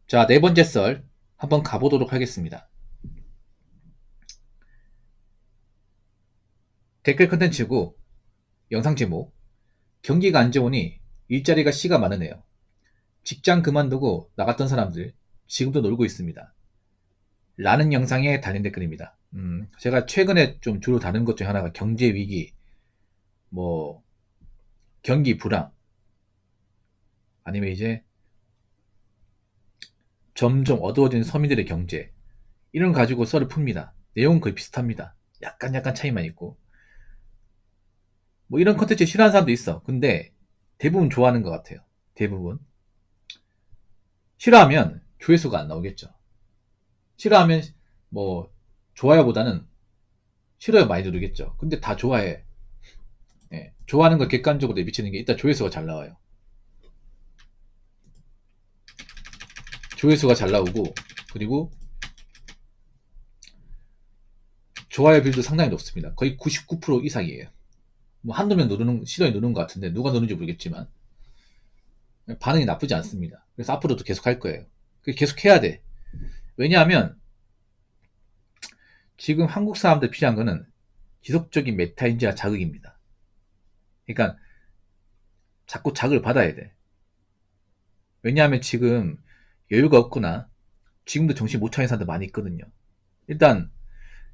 자, 네 번째 썰 한번 가보도록 하겠습니다. 댓글 컨텐츠고 영상 제목 경기가 안 좋으니 일자리가 씨가 많으네요. 직장 그만두고 나갔던 사람들 지금도 놀고 있습니다. 라는 영상에 달린 댓글입니다. 제가 최근에 좀 주로 다룬 것 중 하나가 경제 위기, 뭐 경기 불황, 아니면 이제 점점 어두워지는 서민들의 경제, 이런 거 가지고 썰을 풉니다. 내용은 거의 비슷합니다. 약간 차이만 있고. 뭐 이런 컨텐츠 싫어하는 사람도 있어. 근데 대부분 좋아하는 것 같아요. 대부분. 싫어하면 조회수가 안 나오겠죠. 싫어하면 뭐 좋아요보다는 싫어요 많이 누르겠죠. 근데 다 좋아해. 예, 좋아하는 걸 객관적으로 내비치는 게 일단 조회수가 잘 나와요. 조회수가 잘 나오고, 그리고 좋아요 비율도 상당히 높습니다. 거의 99% 이상이에요. 뭐 한두 명 누르는, 싫어요 누르는 것 같은데 누가 누르는지 모르겠지만 반응이 나쁘지 않습니다. 그래서 앞으로도 계속 할 거예요. 계속 해야 돼. 왜냐하면 지금 한국 사람들 필요한 거는 지속적인 메타인지와 자극입니다. 그러니까 자꾸 자극을 받아야 돼. 왜냐하면 지금 여유가 없거나 지금도 정신 못 차리는 사람들 많이 있거든요. 일단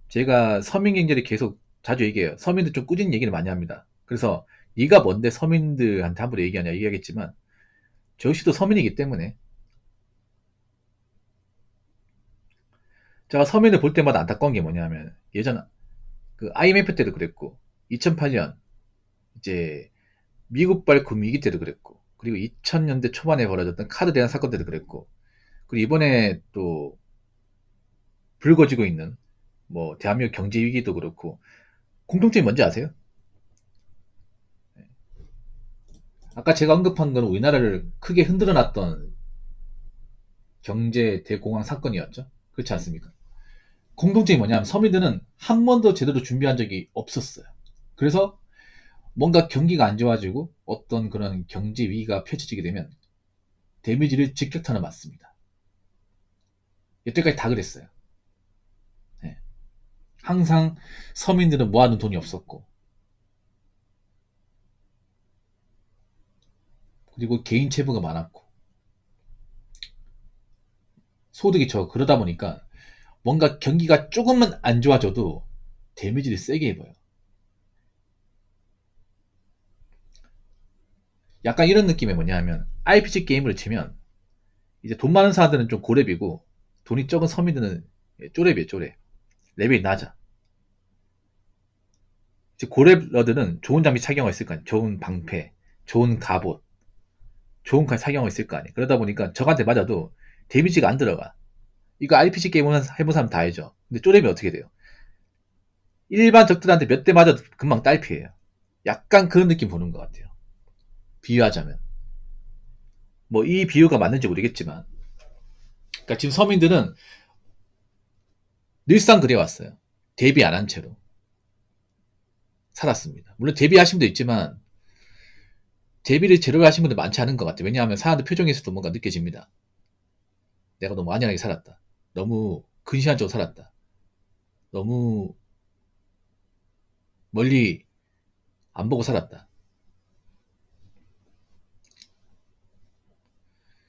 제가 서민 경제를 계속 자주 얘기해요. 서민들 좀 꾸준히 얘기를 많이 합니다. 그래서 네가 뭔데 서민들한테 함부로 얘기하냐 얘기하겠지만 저 역시도 서민이기 때문에 제가 서민을 볼 때마다 안타까운 게 뭐냐면 예전 그 IMF 때도 그랬고 2008년 이제 미국발 금위기 때도 그랬고 그리고 2000년대 초반에 벌어졌던 카드 대란 사건 때도 그랬고 그리고 이번에 또 불거지고 있는 뭐 대한민국 경제 위기도 그렇고 공통점이 뭔지 아세요? 아까 제가 언급한 건 우리나라를 크게 흔들어 놨던 경제 대공황 사건이었죠. 그렇지 않습니까? 공통점이 뭐냐면 서민들은 한 번도 제대로 준비한 적이 없었어요. 그래서 뭔가 경기가 안 좋아지고 어떤 그런 경제 위기가 펼쳐지게 되면 데미지를 직격탄을 맞습니다. 여태까지 다 그랬어요. 네. 항상 서민들은 모아둔 돈이 없었고 그리고 개인 채무가 많았고 소득이 적고 그러다 보니까 뭔가 경기가 조금만 안 좋아져도 데미지를 세게 입어요. 약간 이런 느낌이 뭐냐면 RPG 게임을 치면 이제 돈 많은 사람들은 좀 고렙이고 돈이 적은 서민들은 쪼렙이에요, 쪼렙. 레벨이 낮아. 이제 고렙러들은 좋은 장비 착용을 했을 거 아니에요. 좋은 방패, 좋은 갑옷, 좋은 칼 착용을 했을 거 아니에요. 그러다 보니까 적한테 맞아도 데미지가 안 들어가. 이거 RPG 게임 해본 사람 다 알죠. 근데 쪼렙이 어떻게 돼요? 일반 적들한테 몇 대 맞아도 금방 딸피해요. 약간 그런 느낌 보는 것 같아요. 비유하자면. 뭐 이 비유가 맞는지 모르겠지만. 그러니까 지금 서민들은 늘상 그래왔어요. 대비 안 한 채로 살았습니다. 물론 대비하신 분도 있지만 대비를 제대로 하신 분들 많지 않은 것 같아요. 왜냐하면 사람들 표정에서도 뭔가 느껴집니다. 내가 너무 안연하게 살았다. 너무 근시안적으로 살았다. 너무 멀리 안 보고 살았다.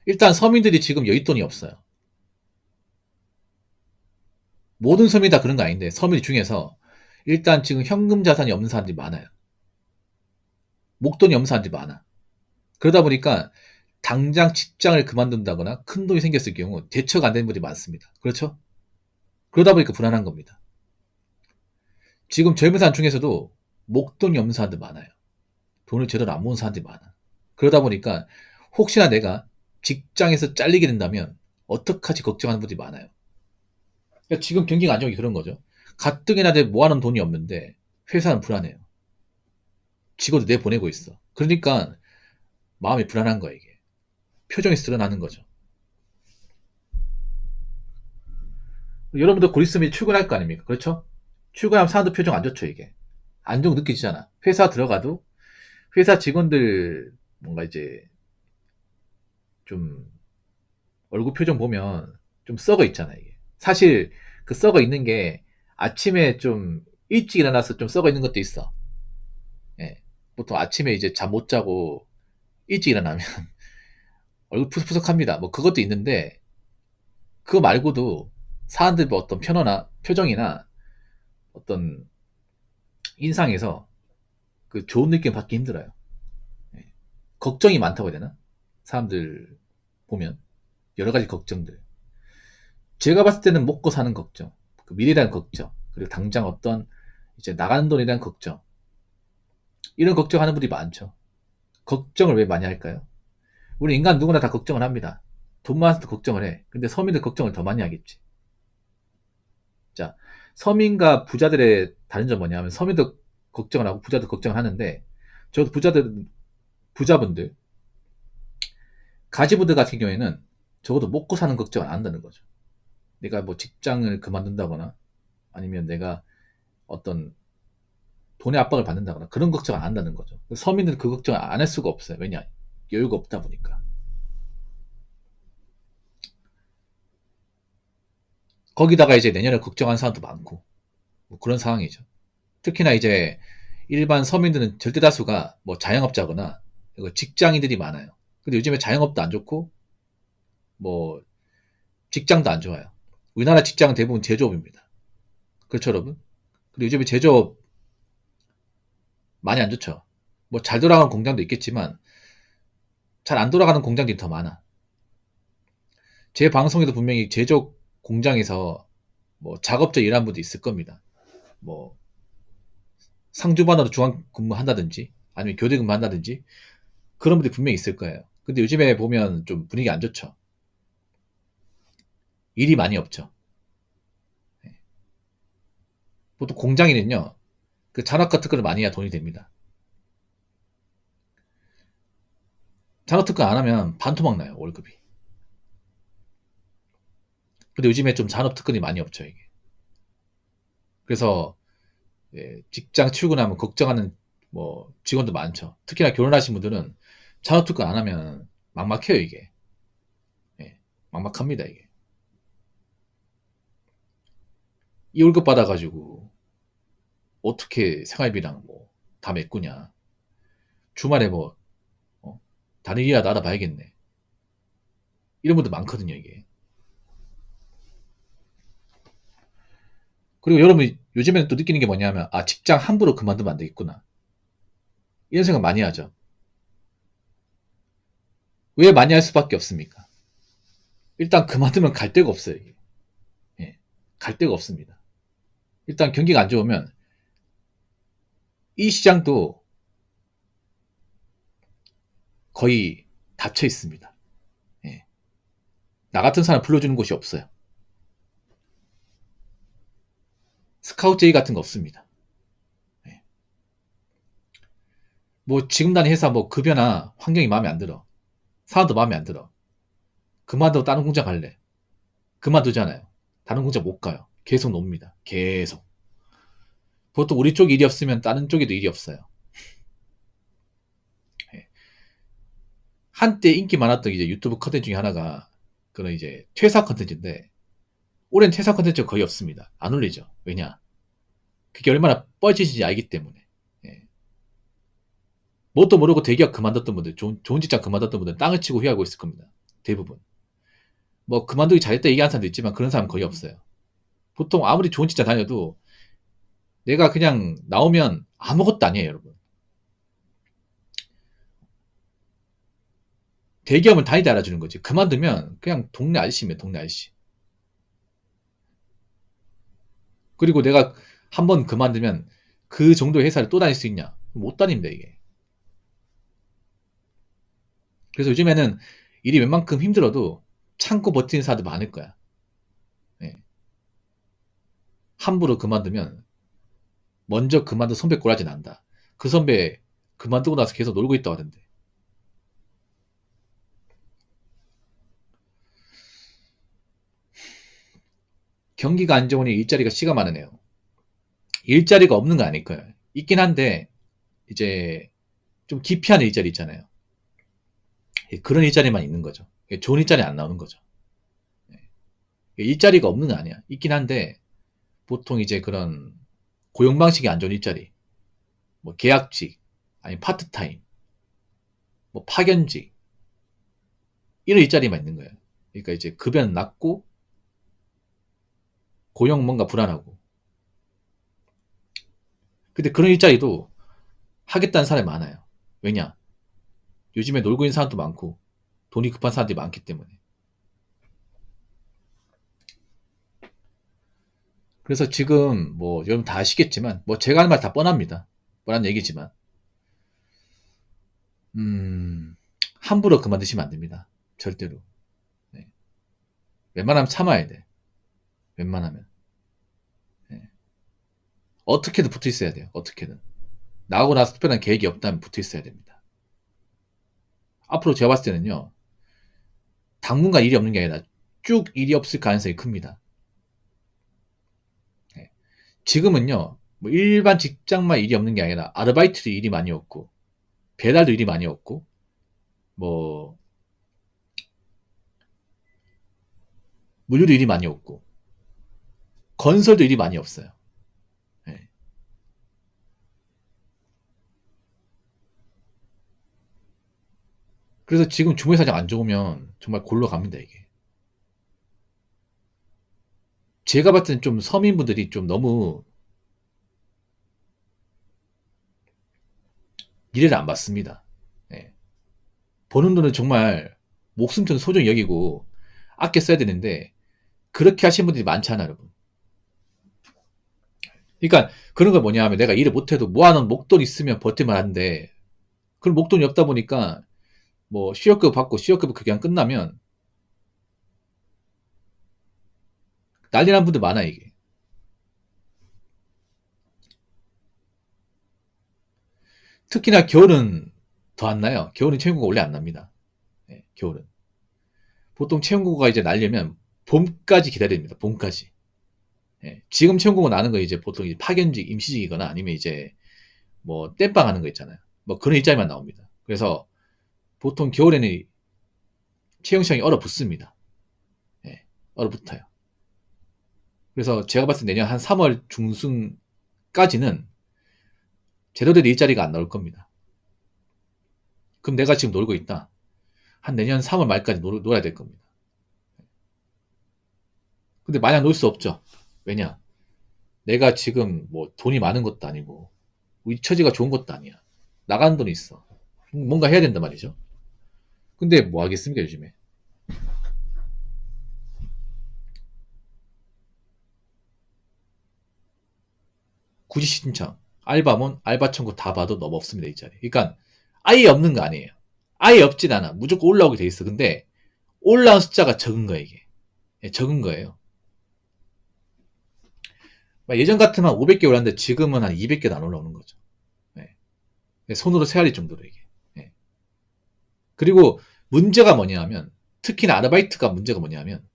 일단 서민들이 지금 여윳돈이 없어요. 모든 서민이 다 그런 거 아닌데 서민 중에서 일단 지금 현금 자산이 없는 사람들이 많아요. 목돈이 없는 사람들이 많아. 그러다 보니까 당장 직장을 그만둔다거나 큰 돈이 생겼을 경우 대처가 안 되는 분들이 많습니다. 그렇죠? 그러다 보니까 불안한 겁니다. 지금 젊은 사람 중에서도 목돈이 없는 사람들 많아요. 돈을 제대로 안 모은 사람들이 많아. 그러다 보니까 혹시나 내가 직장에서 잘리게 된다면 어떡하지 걱정하는 분들이 많아요. 그러니까 지금 경기가 안 좋은 게 그런 거죠. 가뜩이나 내 모아놓은 돈이 없는데 회사는 불안해요. 직원도 내보내고 있어. 그러니까 마음이 불안한 거야 이게. 표정에서 드러나는 거죠. 여러분도 곧 있으면 출근할 거 아닙니까? 그렇죠? 출근하면 사람들 표정 안 좋죠 이게. 안정 느끼지잖아. 회사 들어가도 회사 직원들 뭔가 이제 좀 얼굴 표정 보면 좀 썩어 있잖아요, 이게. 사실 그 썩어 있는 게 아침에 좀 일찍 일어나서 좀 썩어 있는 것도 있어. 예. 보통 아침에 이제 잠 못 자고 일찍 일어나면 얼굴 푸석푸석합니다. 뭐 그것도 있는데 그거 말고도 사람들 뭐 어떤 편어나 표정이나 어떤 인상에서 그 좋은 느낌 받기 힘들어요. 예. 걱정이 많다고 해야 되나? 사람들 보면 여러 가지 걱정들. 제가 봤을 때는 먹고 사는 걱정, 그 미래에 대한 걱정, 그리고 당장 어떤 이제 나가는 돈에 대한 걱정, 이런 걱정하는 분들이 많죠. 걱정을 왜 많이 할까요? 우리 인간 누구나 다 걱정을 합니다. 돈 많아서 걱정을 해. 근데 서민들 걱정을 더 많이 하겠지. 자, 서민과 부자들의 다른 점 뭐냐면 서민도 걱정을 하고 부자도 걱정을 하는데 저도 부자분들, 가지부들 같은 경우에는 적어도 먹고 사는 걱정을 안 한다는 거죠. 내가 뭐 직장을 그만둔다거나 아니면 내가 어떤 돈의 압박을 받는다거나 그런 걱정 안 한다는 거죠. 서민들은 그 걱정 안 할 수가 없어요. 왜냐? 여유가 없다 보니까. 거기다가 이제 내년을 걱정하는 사람도 많고 뭐 그런 상황이죠. 특히나 이제 일반 서민들은 절대 다수가 뭐 자영업자거나 직장인들이 많아요. 근데 요즘에 자영업도 안 좋고 뭐 직장도 안 좋아요. 우리나라 직장은 대부분 제조업입니다. 그렇죠, 여러분? 그리고 요즘에 제조업 많이 안 좋죠. 뭐 잘 돌아가는 공장도 있겠지만 잘 안 돌아가는 공장들이 더 많아. 제 방송에도 분명히 제조업 공장에서 뭐 작업자 일하는 분도 있을 겁니다. 뭐 상주반으로 중앙 근무한다든지 아니면 교대 근무한다든지 그런 분들이 분명히 있을 거예요. 근데 요즘에 보면 좀 분위기 안 좋죠. 일이 많이 없죠. 보통 공장인은요, 그 잔업 같은 걸 많이 해야 돈이 됩니다. 잔업 특근 안 하면 반토막 나요, 월급이. 근데 요즘에 좀 잔업 특근이 많이 없죠, 이게. 그래서 예, 직장 출근하면 걱정하는 뭐 직원도 많죠. 특히나 결혼하신 분들은 잔업 특근 안 하면 막막해요, 이게. 예, 막막합니다, 이게. 이 월급 받아가지고 어떻게 생활비랑 뭐 다 메꾸냐. 주말에 뭐 어? 다른 일이라도 알아봐야겠네. 이런 분들 많거든요, 이게. 그리고 여러분 요즘에는 또 느끼는 게 뭐냐면 아 직장 함부로 그만두면 안 되겠구나. 이런 생각 많이 하죠. 왜 많이 할 수밖에 없습니까? 일단 그만두면 갈 데가 없어요. 이게. 예, 갈 데가 없습니다. 일단 경기가 안 좋으면 이 시장도 거의 닫혀 있습니다. 예, 나 같은 사람 불러주는 곳이 없어요. 스카우트 제의 같은 거 없습니다. 예. 뭐 지금 다니는 회사 뭐 급여나 환경이 마음에 안 들어. 사람도 마음에 안 들어. 그만두고 다른 공장 갈래. 그만두잖아요. 다른 공장 못 가요. 계속 놉니다. 계속. 보통 우리 쪽 일이 없으면 다른 쪽에도 일이 없어요. 예. 한때 인기 많았던 이제 유튜브 컨텐츠 중에 하나가 그런 이제 퇴사 컨텐츠인데 올해는 퇴사 컨텐츠가 거의 없습니다. 안 올리죠. 왜냐? 그게 얼마나 뻘짓인지 알기 때문에. 예. 뭣도 모르고 대기업 그만뒀던 분들, 좋은 직장 그만뒀던 분들 땅을 치고 후회하고 있을 겁니다. 대부분. 뭐 그만두기 잘했다 얘기하는 사람도 있지만 그런 사람 거의 없어요. 보통 아무리 좋은 직장 다녀도 내가 그냥 나오면 아무것도 아니에요, 여러분. 대기업은 다니다 알아주는 거지. 그만두면 그냥 동네 아저씨입니다, 동네 아저씨. 그리고 내가 한 번 그만두면 그 정도의 회사를 또 다닐 수 있냐? 못 다닙니다, 이게. 그래서 요즘에는 일이 웬만큼 힘들어도 참고 버티는 사람도 많을 거야. 예. 함부로 그만두면 먼저 그만둔 선배 꼬라지 난다. 그 선배 그만두고 나서 계속 놀고 있다고 하던데. 경기가 안 좋으니 일자리가 씨가 많으네요. 일자리가 없는 거 아닐 거예요. 있긴 한데 이제 좀 기피한 일자리 있잖아요. 예, 그런 일자리만 있는 거죠. 예, 좋은 일자리 안 나오는 거죠. 일자리가 없는 거 아니야. 있긴 한데 보통 이제 그런 고용 방식이 안 좋은 일자리, 뭐 계약직, 아니 파트타임, 뭐 파견직 이런 일자리만 있는 거예요. 그러니까 이제 급여는 낮고 고용 뭔가 불안하고. 근데 그런 일자리도 하겠다는 사람이 많아요. 왜냐? 요즘에 놀고 있는 사람도 많고 돈이 급한 사람들이 많기 때문에. 그래서 지금 뭐 여러분 다 아시겠지만 뭐 제가 하는 말 다 뻔합니다. 뻔한 얘기지만 함부로 그만두시면 안 됩니다. 절대로. 네. 웬만하면 참아야 돼. 웬만하면. 네. 어떻게든 붙어 있어야 돼요. 어떻게든. 나오고 나서 특별한 계획이 없다면 붙어 있어야 됩니다. 앞으로 제가 봤을 때는요. 당분간 일이 없는 게 아니라 쭉 일이 없을 가능성이 큽니다. 네. 지금은요. 뭐 일반 직장만 일이 없는 게 아니라 아르바이트도 일이 많이 없고 배달도 일이 많이 없고 뭐 물류도 일이 많이 없고 건설도 일이 많이 없어요. 네. 그래서 지금 주무회사장 안 좋으면 정말 골로 갑니다, 이게. 제가 봤을 땐 좀 서민분들이 좀 너무 미래를 안 봤습니다. 예. 버는 돈은 정말 목숨처럼 소중히 여기고 아껴 써야 되는데 그렇게 하시는 분들이 많잖아요, 여러분. 그러니까 그런 거 뭐냐 하면 내가 일을 못해도 모아놓은 목돈 있으면 버틸만 한데 그런 목돈이 없다 보니까 뭐 취업급 받고 취업급 그냥 끝나면 난리 난 분들 많아, 이게. 특히나 겨울은 더 안 나요. 겨울은 채용고가 원래 안 납니다. 예, 겨울은. 보통 채용고가 이제 날려면 봄까지 기다려야 됩니다. 봄까지. 예, 지금 채용고가 나는 거 이제 보통 이제 파견직, 임시직이거나 아니면 이제 뭐 땜빵 하는 거 있잖아요. 뭐 그런 일자리만 나옵니다. 그래서 보통 겨울에는 채용 시장이 얼어붙습니다. 예, 얼어붙어요. 그래서 제가 봤을 때 내년 한 3월 중순까지는 제대로 된 일자리가 안 나올 겁니다. 그럼 내가 지금 놀고 있다. 한 내년 3월 말까지 놀아야 될 겁니다. 근데 마냥 놀 수 없죠. 왜냐? 내가 지금 뭐 돈이 많은 것도 아니고 처지가 좋은 것도 아니야. 나가는 돈이 있어. 뭔가 해야 된단 말이죠. 근데 뭐 하겠습니까, 요즘에. 굳이 신청, 알바몬, 알바 청구 다 봐도 너무 없습니다, 이 자리. 그러니까 아예 없는 거 아니에요. 아예 없진 않아. 무조건 올라오게 돼 있어. 근데 올라온 숫자가 적은 거야, 이게. 예, 적은 거예요. 예전 같으면 500개 올랐는데 지금은 한 200개도 안 올라오는 거죠. 예. 손으로 세알릴 정도로 이게. 예. 그리고 문제가 뭐냐면 특히나 아르바이트가 문제가 뭐냐면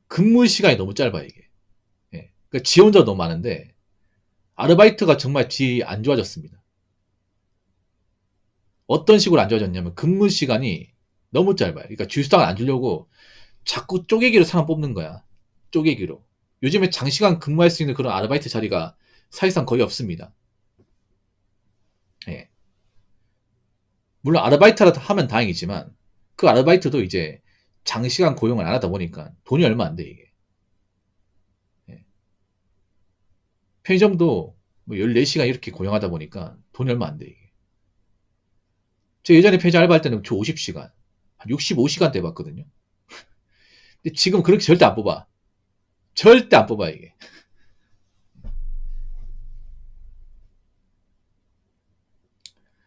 근무 시간이 너무 짧아요, 이게. 예. 그러니까 지원자가 너무 많은데 아르바이트가 정말 질이 안 좋아졌습니다. 어떤 식으로 안 좋아졌냐면 근무 시간이 너무 짧아요. 그러니까 주휴수당을 안 주려고 자꾸 쪼개기로 사람 뽑는 거야. 쪼개기로. 요즘에 장시간 근무할 수 있는 그런 아르바이트 자리가 사실상 거의 없습니다. 예. 물론 아르바이트라도 하면 다행이지만 그 아르바이트도 이제 장시간 고용을 안 하다 보니까 돈이 얼마 안 돼, 이게. 예. 편의점도 뭐 14시간 이렇게 고용하다 보니까 돈이 얼마 안 돼, 이게. 저 예전에 편의점 알바할 때는 주 50시간, 한 65시간대 봤거든요. 근데 지금 그렇게 절대 안 뽑아. 절대 안 뽑아, 이게.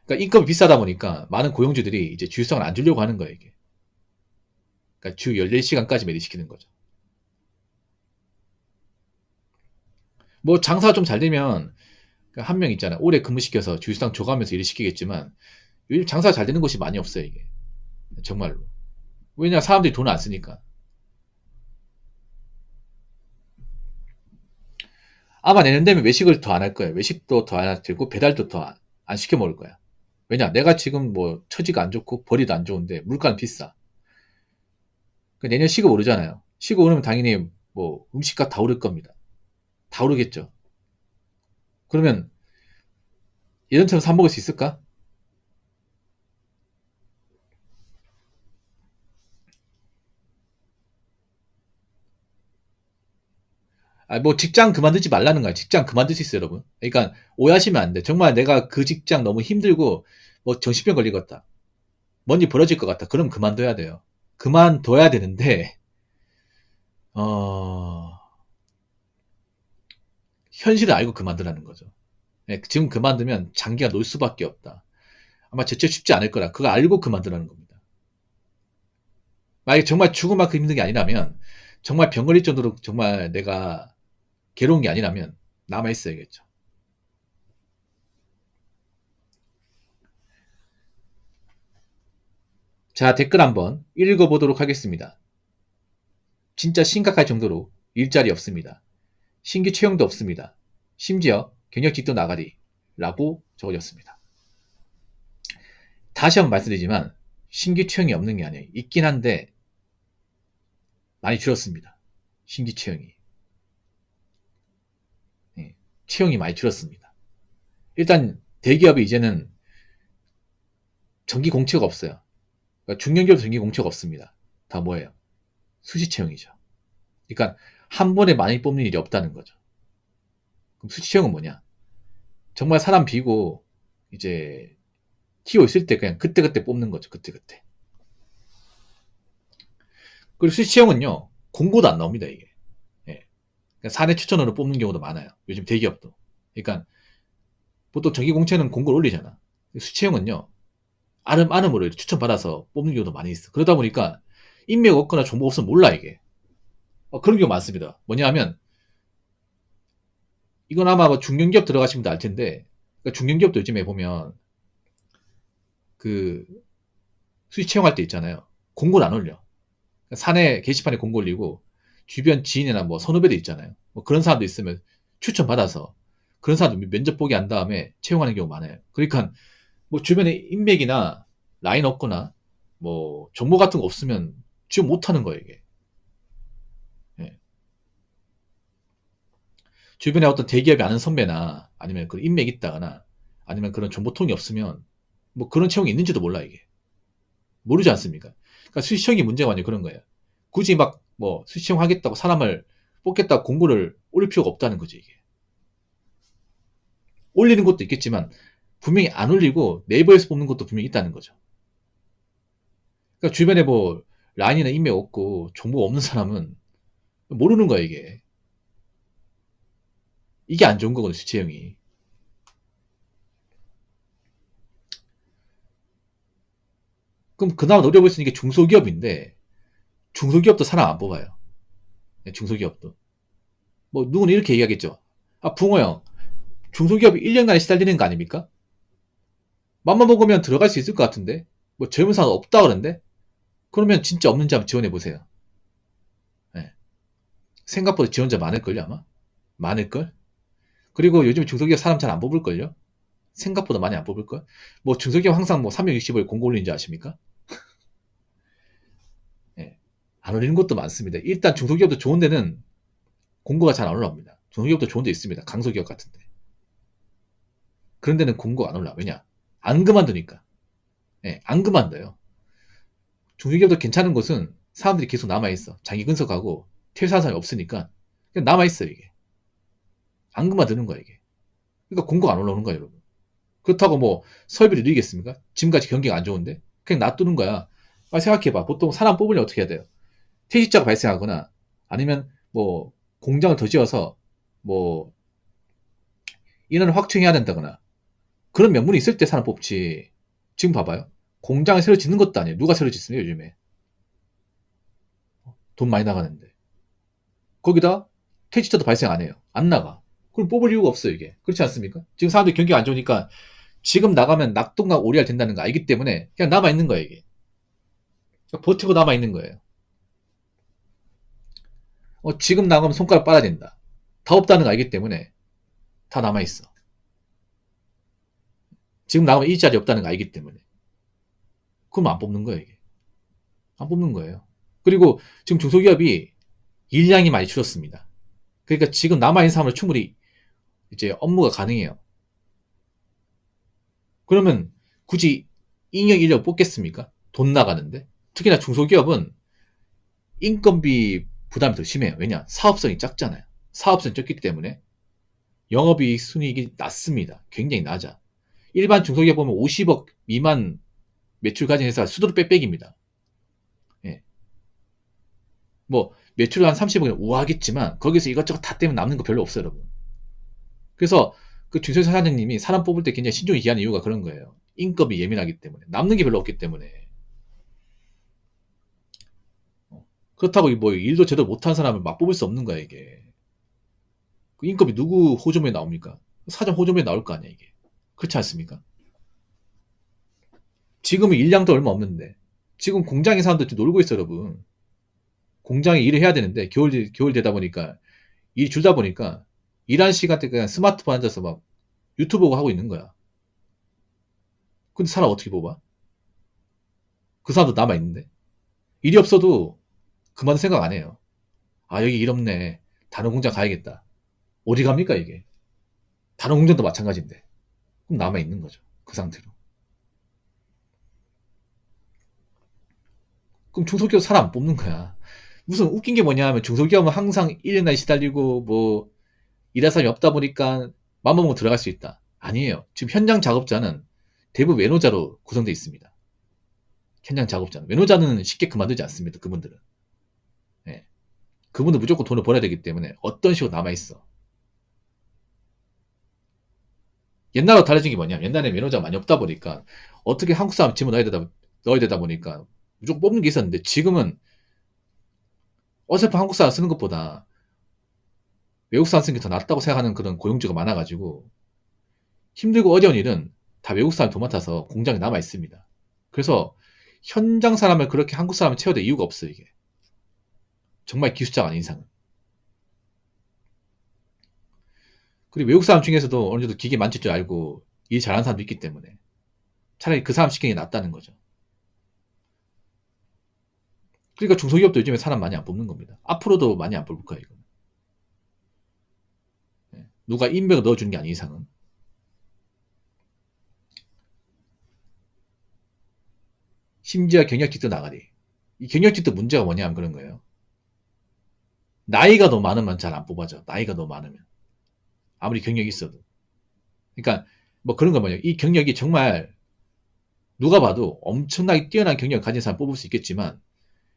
그러니까 인건비 비싸다 보니까 많은 고용주들이 이제 주휴수당을 안 주려고 하는 거예요, 이게. 그러니까 주 14시간까지 매립시키는 거죠. 뭐 장사가 좀 잘 되면 한 명 있잖아. 오래 근무시켜서 주휴수당 줘가면서 일을 시키겠지만 요즘 장사가 잘 되는 곳이 많이 없어요, 이게. 정말로. 왜냐, 사람들이 돈을 안 쓰니까. 아마 내년 되면 외식을 더 안 할 거예요. 외식도 더 안 들고 배달도 더 안 시켜 먹을 거야. 왜냐, 내가 지금 뭐 처지가 안 좋고 벌이도 안 좋은데 물가는 비싸. 그 내년 시급 오르잖아요. 쉬고 오르면 당연히 뭐 음식값 다 오를 겁니다. 다 오르겠죠. 그러면 예전처럼 사 먹을 수 있을까? 아, 뭐 직장 그만두지 말라는 거야. 직장 그만둘 수 있어요, 여러분. 그러니까 오해하시면 안 돼. 정말 내가 그 직장 너무 힘들고 뭐 정신병 걸리겠다. 뭔지 벌어질 것 같다. 그럼 그만둬야 돼요. 그만둬야 되는데 어, 현실을 알고 그만두라는 거죠. 예, 지금 그만두면 장기가 놀 수밖에 없다. 아마 재체 쉽지 않을 거라. 그거 알고 그만두라는 겁니다. 만약에 정말 죽을 만큼 힘든 게 아니라면, 정말 병 걸릴 정도로 정말 내가 괴로운 게 아니라면 남아 있어야겠죠. 자, 댓글 한번 읽어보도록 하겠습니다. 진짜 심각할 정도로 일자리 없습니다. 신규 채용도 없습니다. 심지어 경력직도 나가리 라고 적어졌습니다. 다시 한번 말씀드리지만 신규 채용이 없는 게 아니에요. 있긴 한데 많이 줄었습니다. 신규 채용이. 예, 채용이 많이 줄었습니다. 일단 대기업이 이제는 정기 공채가 없어요. 그러니까 중견기업도 정기 공채가 없습니다. 다 뭐예요? 수시 채용이죠. 그러니까 한 번에 많이 뽑는 일이 없다는 거죠. 그럼 수시 채용은 뭐냐? 정말 사람 비고 이제 튀어 있을 때 그냥 그때그때 뽑는 거죠. 그때그때. 그리고 수시 채용은요. 공고도 안 나옵니다. 이게. 예. 그러니까 사내 추천으로 뽑는 경우도 많아요. 요즘 대기업도. 그러니까 보통 정기 공채는 공고를 올리잖아. 수시 채용은요. 아름아름으로 추천받아서 뽑는 경우도 많이 있어. 그러다 보니까 인맥 없거나 정보 없으면 몰라 이게. 그런 경우 많습니다. 뭐냐 하면 이건 아마 뭐 중견기업 들어가시면 알 텐데, 그러니까 중견기업도 요즘에 보면 그 수시 채용할 때 있잖아요. 공고를 안 올려. 그러니까 사내 게시판에 공고 올리고 주변 지인이나 뭐 선후배들 있잖아요. 뭐 그런 사람도 있으면 추천 받아서 그런 사람도 면접 보기 한 다음에 채용하는 경우 많아요. 그러니까 뭐 주변에 인맥이나 라인 없거나 뭐 정보 같은 거 없으면 지원 못 하는 거예요, 이게. 예. 주변에 어떤 대기업이 아는 선배나 아니면 그런 인맥이 있다거나 아니면 그런 정보통이 없으면 뭐 그런 채용이 있는지도 몰라 이게. 모르지 않습니까? 그러니까 수시 채용이 문제가 아니라 그런 거예요. 굳이 막 뭐 수시 채용하겠다고 사람을 뽑겠다고 공고를 올릴 필요가 없다는 거지 이게. 올리는 것도 있겠지만 분명히 안 올리고 네이버에서 뽑는 것도 분명히 있다는 거죠. 그러니까 주변에 뭐 라인이나 인맥 없고 정보가 없는 사람은 모르는 거야 이게. 이게 안 좋은 거거든 수시 채용이. 그럼 그나마 노려볼 수 있는 게 중소기업인데 중소기업도 사람 안 뽑아요. 네, 중소기업도. 뭐 누구는 이렇게 얘기하겠죠. 아 붕어 형, 중소기업이 1년간에 시달리는 거 아닙니까? 맘만 먹으면 들어갈 수 있을 것 같은데 뭐 젊은 사람 없다 그러는데 그러면 진짜 없는지 한번 지원해 보세요. 네. 생각보다 지원자 많을걸요 아마. 많을걸. 그리고 요즘 중소기업 사람 잘 안 뽑을걸요. 생각보다 많이 안 뽑을걸. 뭐 중소기업 항상 뭐 360을 공고 올리는 줄 아십니까? 예. 안 올리는 것도 많습니다. 일단 중소기업도 좋은 데는 공고가 잘 안 올라옵니다. 중소기업도 좋은 데 있습니다. 강소기업 같은데. 그런 데는 공고 안 올라. 왜냐? 안 그만두니까. 예, 안 그만둬요. 중소기업도 괜찮은 곳은 사람들이 계속 남아있어. 자기 근속하고 퇴사한 사람이 없으니까 그냥 남아있어 이게. 안 그만두는 거야 이게. 그러니까 공고가 안 올라오는 거야 여러분. 그렇다고 뭐 설비를 늘리겠습니까? 지금까지 경기가 안 좋은데 그냥 놔두는 거야. 생각해봐. 보통 사람 뽑으려면 어떻게 해야 돼요? 퇴직자가 발생하거나 아니면 뭐 공장을 더 지어서 뭐 인원을 확충해야 된다거나 그런 명분이 있을 때 사람 뽑지. 지금 봐봐요. 공장을 새로 짓는 것도 아니에요. 누가 새로 짓습니까 요즘에. 돈 많이 나가는데. 거기다 퇴직자도 발생 안 해요. 안 나가. 그럼 뽑을 이유가 없어요 이게. 그렇지 않습니까? 지금 사람들이 경기가 안 좋으니까 지금 나가면 낙동강 오리알 된다는 거 알기 때문에 그냥 남아있는 거예요 이게. 버티고 남아있는 거예요. 지금 나가면 손가락 빨아야 된다. 다 없다는 거 알기 때문에 다 남아있어. 지금 나가면 이 자리 없다는 거 알기 때문에. 그럼 안 뽑는 거예요, 이게. 안 뽑는 거예요. 그리고 지금 중소기업이 일량이 많이 줄었습니다. 그러니까 지금 남아있는 사람은 충분히 이제 업무가 가능해요. 그러면 굳이 인력 인력 뽑겠습니까? 돈 나가는데. 특히나 중소기업은 인건비 부담이 더 심해요. 왜냐? 사업성이 작잖아요. 사업성이 적기 때문에 영업이익 순이익이 낮습니다. 굉장히 낮아. 일반 중소기업 보면 50억 미만 매출 가진 회사 수두룩 빽빽입니다. 예. 뭐 매출 한 30억이면 우아하겠지만 거기서 이것저것 다 때문에 남는 거 별로 없어요, 여러분. 그래서 그 중소기업 사장님이 사람 뽑을 때 굉장히 신중히 얘기하는 이유가 그런 거예요. 인건비 예민하기 때문에. 남는 게 별로 없기 때문에. 그렇다고 뭐 일도 제대로 못한 사람을 막 뽑을 수 없는 거야, 이게. 그 인건비 누구 호조에 나옵니까? 사장 호조에 나올 거 아니야, 이게. 그렇지 않습니까? 지금은 일량도 얼마 없는데. 지금 공장에 사람들 지금 놀고 있어, 여러분. 공장에 일을 해야 되는데, 겨울 되다 보니까, 일이 줄다 보니까, 일하는 시간대 그냥 스마트폰 앉아서 막 유튜브 보고 하고 있는 거야. 근데 사람 어떻게 뽑아? 그 사람도 남아있는데. 일이 없어도 그만 생각 안 해요. 아, 여기 일 없네. 다른 공장 가야겠다. 어디 갑니까, 이게? 다른 공장도 마찬가지인데. 그럼 남아있는 거죠. 그 상태로. 그럼 중소기업 사람 안 뽑는 거야. 무슨 웃긴 게 뭐냐 하면 중소기업은 항상 1년에 시달리고 뭐 일할 사람이 없다 보니까 맘먹으면 들어갈 수 있다. 아니에요. 지금 현장 작업자는 대부분 외노자로 구성되어 있습니다. 현장 작업자는. 외노자는 쉽게 그만두지 않습니다. 그분들은. 예. 그분들 무조건 돈을 벌어야 되기 때문에 어떤 식으로 남아있어. 옛날하고 달라진 게 뭐냐. 옛날에 외노자가 많이 없다 보니까 어떻게 한국 사람 넣어야 되다 보니까 무조건 뽑는 게 있었는데 지금은 어차피 한국 사람 쓰는 것보다 외국 사람 쓰는 게 더 낫다고 생각하는 그런 고용주가 많아가지고 힘들고 어려운 일은 다 외국 사람이 도맡아서 공장에 남아 있습니다. 그래서 현장 사람을 그렇게 한국 사람을 채워야 될 이유가 없어요, 이게. 정말 기술자가 아닌 이상은. 그리고 외국 사람 중에서도 어느 정도 기계 만질 줄 알고 일 잘하는 사람도 있기 때문에 차라리 그 사람 시키는 게 낫다는 거죠. 그러니까 중소기업도 요즘에 사람 많이 안 뽑는 겁니다. 앞으로도 많이 안 뽑을 거예요, 이거. 누가 인맥을 넣어주는 게 아닌 이상은. 심지어 경력직도 나가리. 이 경력직도 문제가 뭐냐면 그런 거예요. 나이가 너무 많으면 잘 안 뽑아져. 나이가 너무 많으면. 아무리 경력이 있어도. 그러니까 뭐 그런 거 뭐냐. 이 경력이 정말 누가 봐도 엄청나게 뛰어난 경력을 가진 사람 뽑을 수 있겠지만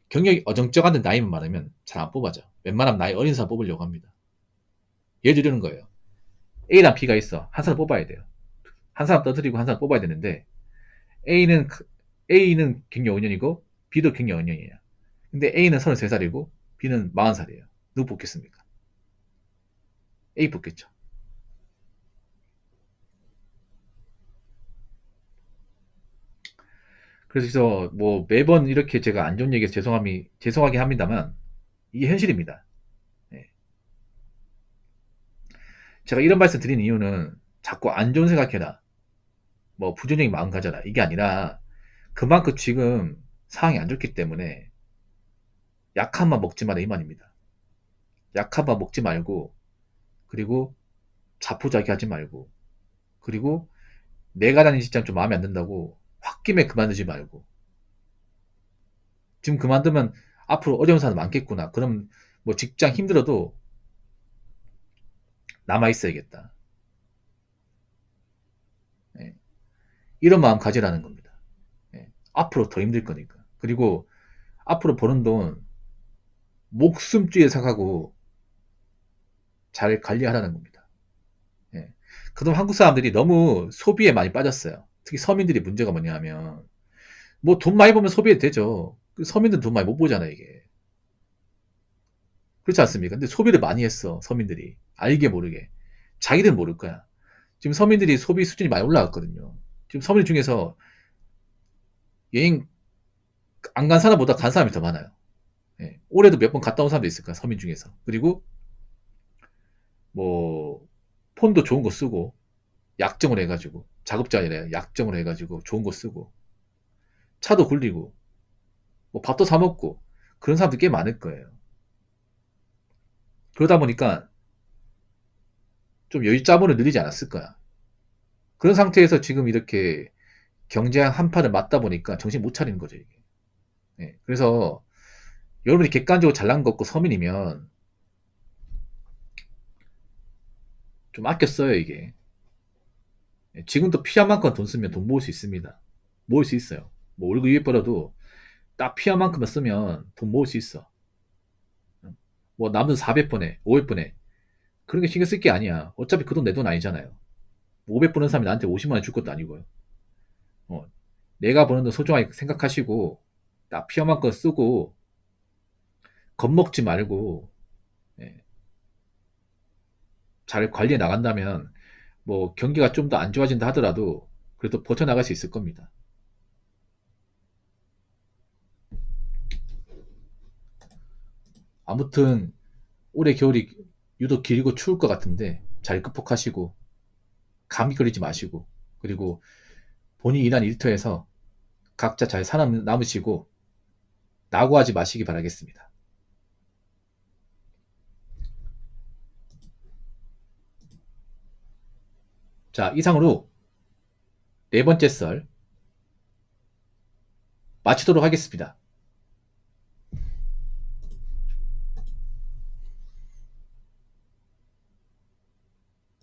경력이 어정쩡한데 나이만 많으면 잘 안 뽑아져. 웬만하면 나이 어린 사람 뽑으려고 합니다. 예를 들는 거예요. A랑 B가 있어. 한 사람 뽑아야 돼요. 한 사람 떠들이고 한 사람 뽑아야 되는데 A는 A는 경력 5년이고 B도 경력 5년이에요. 근데 A는 33살이고 B는 40살이에요. 누구 뽑겠습니까? A 뽑겠죠. 그래서 뭐 매번 이렇게 제가 안 좋은 얘기해서 죄송하게 합니다만 이게 현실입니다. 예. 제가 이런 말씀 드리는 이유는 자꾸 안 좋은 생각해라. 뭐 부정적인 마음 가져라. 이게 아니라 그만큼 지금 상황이 안 좋기 때문에 약한 맘 먹지 마라 이 말입니다. 약한 맘 먹지 말고 그리고 자포자기하지 말고 그리고 내가 다니는 직장 좀 마음에 안 든다고 홧김에 그만두지 말고 지금 그만두면 앞으로 어려운 사람 많겠구나. 그럼 뭐 직장 힘들어도 남아 있어야겠다. 예. 이런 마음 가지라는 겁니다. 예. 앞으로 더 힘들 거니까. 그리고 앞으로 버는 돈 목숨줄에 생각하고 잘 관리하라는 겁니다. 예. 그동안 한국 사람들이 너무 소비에 많이 빠졌어요. 특히 서민들이 문제가 뭐냐 하면 뭐 돈 많이 벌면 소비해도 되죠. 서민들은 돈 많이 못 보잖아요, 이게. 그렇지 않습니까? 근데 소비를 많이 했어, 서민들이. 알게 모르게. 자기들은 모를 거야. 지금 서민들이 소비 수준이 많이 올라갔거든요. 지금 서민 중에서 여행 안 간 사람보다 간 사람이 더 많아요. 예. 올해도 몇 번 갔다 온 사람도 있을 거야, 서민 중에서. 그리고 뭐 폰도 좋은 거 쓰고 약정을 해가지고 작업자 아니라 약정을 해가지고 좋은 거 쓰고 차도 굴리고 뭐 밥도 사 먹고 그런 사람들 꽤 많을 거예요. 그러다 보니까 좀 여유 자본을 늘리지 않았을 거야. 그런 상태에서 지금 이렇게 경쟁 한파를 맞다 보니까 정신 못 차리는 거죠, 이게. 예, 그래서 여러분이 객관적으로 잘난 거 없고 서민이면 좀 아껴 써요, 이게. 예, 지금도 필요한 만큼 돈 쓰면 돈 모을 수 있습니다. 모을 수 있어요. 뭐 월급 200 벌어도 딱 필요한 만큼만 쓰면 돈 모을 수 있어. 뭐 남은 400번에 500번에 그런 게 신경 쓸 게 아니야. 어차피 그 돈 내 돈 아니잖아요. 500 버는 사람이 나한테 50만 원 줄 것도 아니고요. 어, 내가 버는 돈 소중하게 생각하시고 딱 필요한 만큼 쓰고 겁먹지 말고 예, 잘 관리해 나간다면 뭐 경기가 좀 더 안 좋아진다 하더라도 그래도 버텨나갈 수 있을 겁니다. 아무튼 올해 겨울이 유독 길고 추울 것 같은데 잘 극복하시고 감기 걸리지 마시고 그리고 본인이 일한 일터에서 각자 잘 살아남으시고 낙오하지 마시기 바라겠습니다. 자, 이상으로 네 번째 썰 마치도록 하겠습니다.